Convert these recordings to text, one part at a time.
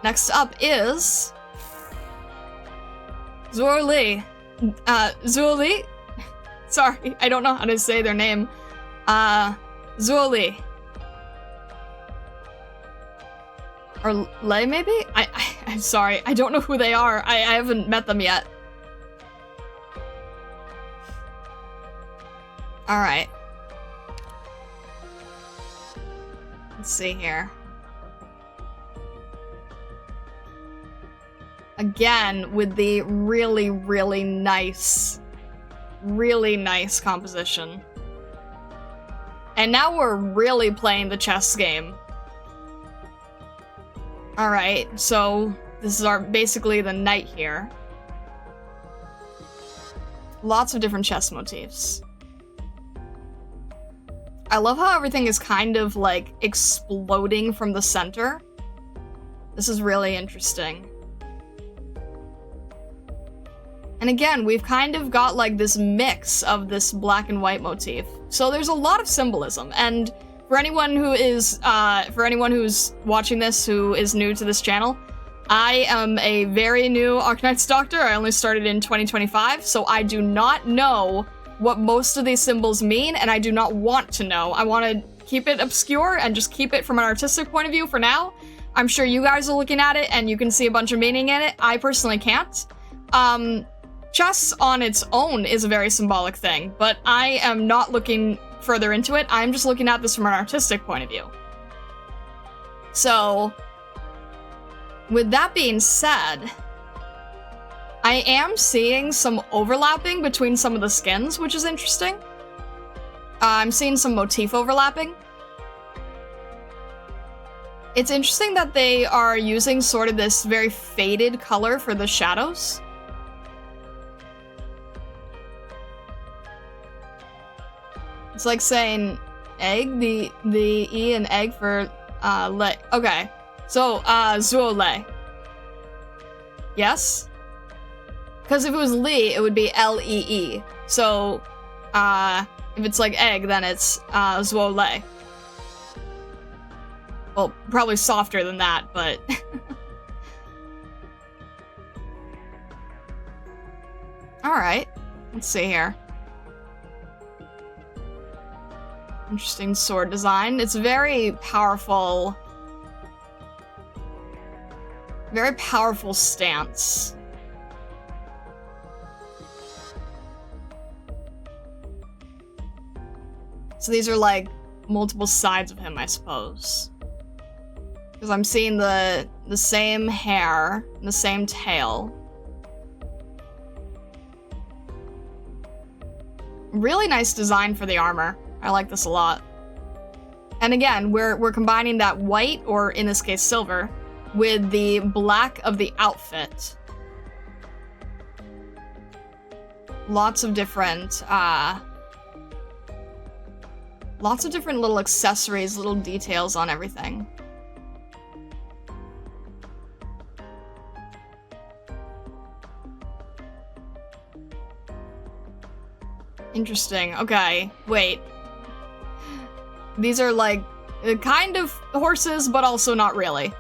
Next up is Zuoli. Zuoli? Sorry, I don't know how to say their name. Zuoli. Or Lei, maybe? I'm sorry, I don't know who they are. I haven't met them yet. Alright. Let's see here. Again, with the really, really nice composition. And now we're really playing the chess game. Alright, so this is basically the knight here. Lots of different chess motifs. I love how everything is kind of like exploding from the center. This is really interesting. And again, we've kind of got like this mix of this black and white motif. So there's a lot of symbolism, and for anyone who's watching this who is new to this channel, I am a very new Arknights doctor. I only started in 2025, so I do not know what most of these symbols mean, and I do not want to know. I want to keep it obscure and just keep it from an artistic point of view for now. I'm sure you guys are looking at it and you can see a bunch of meaning in it. I personally can't. Chess on its own is a very symbolic thing, but I am not looking further into it. I'm just looking at this from an artistic point of view. So, with that being said, I am seeing some overlapping between some of the skins, which is interesting. I'm seeing some motif overlapping. It's interesting that they are using sort of this very faded color for the shadows. It's like saying egg, the E in egg for le. Okay, so Zuole. Yes? Because if it was Li, it would be L-E-E. So, if it's like egg, then it's Zuole. Well, probably softer than that, but... Alright, let's see here. Interesting sword design. It's very powerful. Very powerful stance. So these are like multiple sides of him, I suppose. Because I'm seeing the same hair, the same tail. Really nice design for the armor. I like this a lot. And again, we're combining that white, or in this case silver, with the black of the outfit. Lots of different little accessories, little details on everything. Interesting. Okay, wait. These are like kind of horses, but also not really.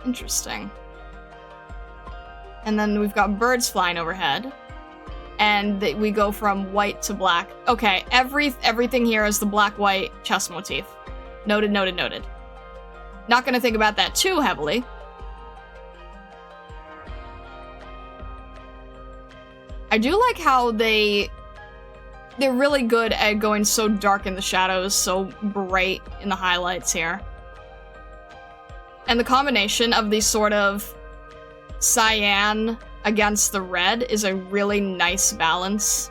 Interesting. And then we've got birds flying overhead. And we go from white to black. Okay, everything here is the black-white chess motif. Noted, noted, noted. Not gonna think about that too heavily. I do like how they're really good at going so dark in the shadows, so bright in the highlights here. And the combination of these sort of cyan against the red is a really nice balance.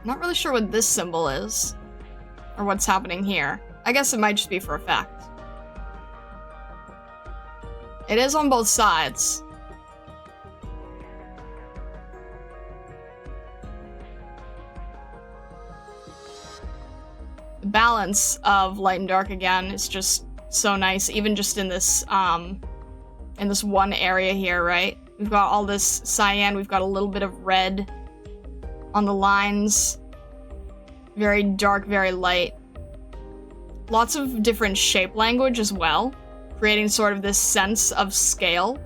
Not really sure what this symbol is, or what's happening here. I guess it might just be for effect. It is on both sides. The balance of light and dark again is just so nice, even just in this one area here, right? We've got all this cyan, we've got a little bit of red on the lines. Very dark, very light. Lots of different shape language as well, creating sort of this sense of scale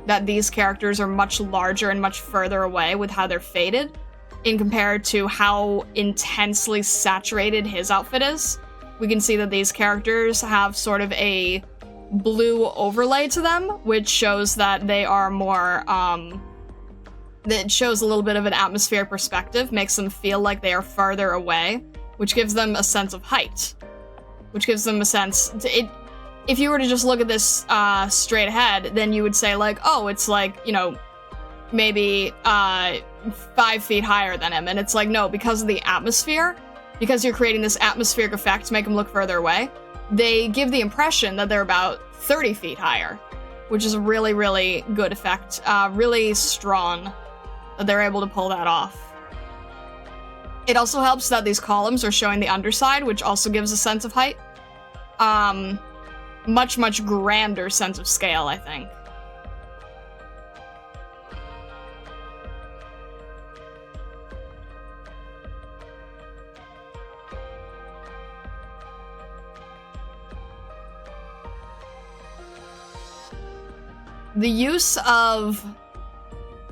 that these characters are much larger and much further away with how they're faded in compared to how intensely saturated his outfit is. We can see that these characters have sort of a blue overlay to them, which shows that they are more, that shows a little bit of an atmospheric perspective, makes them feel like they are farther away, which gives them a sense of height, which gives them a sense, if you were to just look at this straight ahead, then you would say like, oh, it's like, you know, maybe 5 feet higher than him, and it's like, no, because of the atmosphere, because you're creating this atmospheric effect to make them look further away, they give the impression that they're about 30 feet higher, which is a really, really good effect. Really strong that they're able to pull that off. It also helps that these columns are showing the underside, which also gives a sense of height. Much, much grander sense of scale, I think. The use of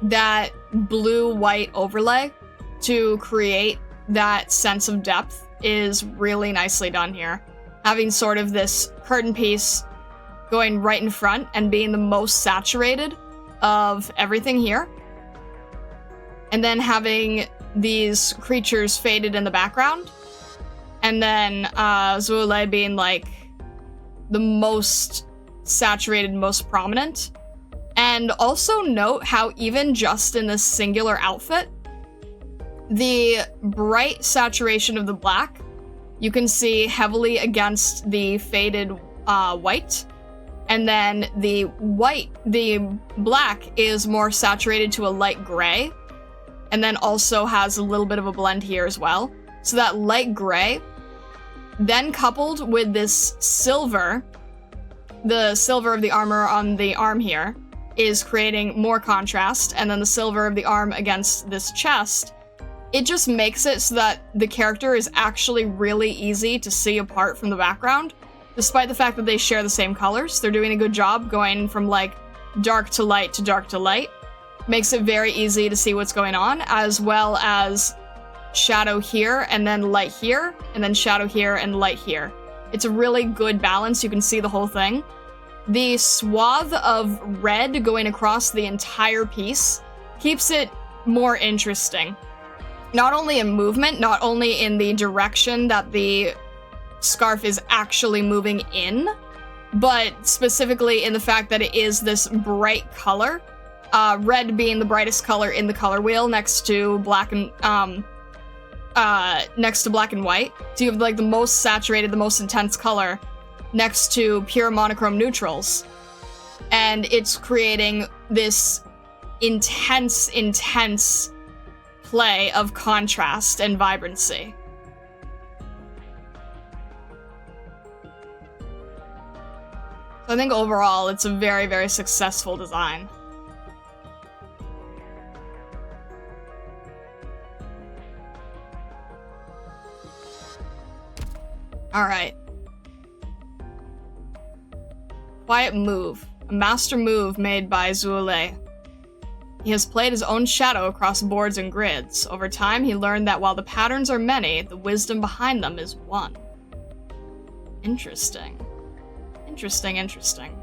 that blue-white overlay to create that sense of depth is really nicely done here. Having sort of this curtain piece going right in front and being the most saturated of everything here. And then having these creatures faded in the background. And then Zuele being like the most saturated, most prominent. And also note how even just in this singular outfit, the bright saturation of the black, you can see heavily against the faded white. And then the black is more saturated to a light gray. And then also has a little bit of a blend here as well. So that light gray, then coupled with this silver, the silver of the armor on the arm here, is creating more contrast, and then the silver of the arm against this chest, it just makes it so that the character is actually really easy to see apart from the background, despite the fact that they share the same colors. They're doing a good job going from like dark to light to dark to light. Makes it very easy to see what's going on, as well as shadow here and then light here, and then shadow here and light here. It's a really good balance. You can see the whole thing. The swath of red going across the entire piece keeps it more interesting. Not only in movement, not only in the direction that the scarf is actually moving in, but specifically in the fact that it is this bright color. Red being the brightest color in the color wheel next to black and white. So you have like the most saturated, the most intense color next to pure monochrome neutrals. And it's creating this intense, intense play of contrast and vibrancy. So I think overall it's a very, very successful design. Alright. Quiet Move, a master move made by Zuele. He has played his own shadow across boards and grids. Over time, he learned that while the patterns are many, the wisdom behind them is one. Interesting. Interesting, interesting.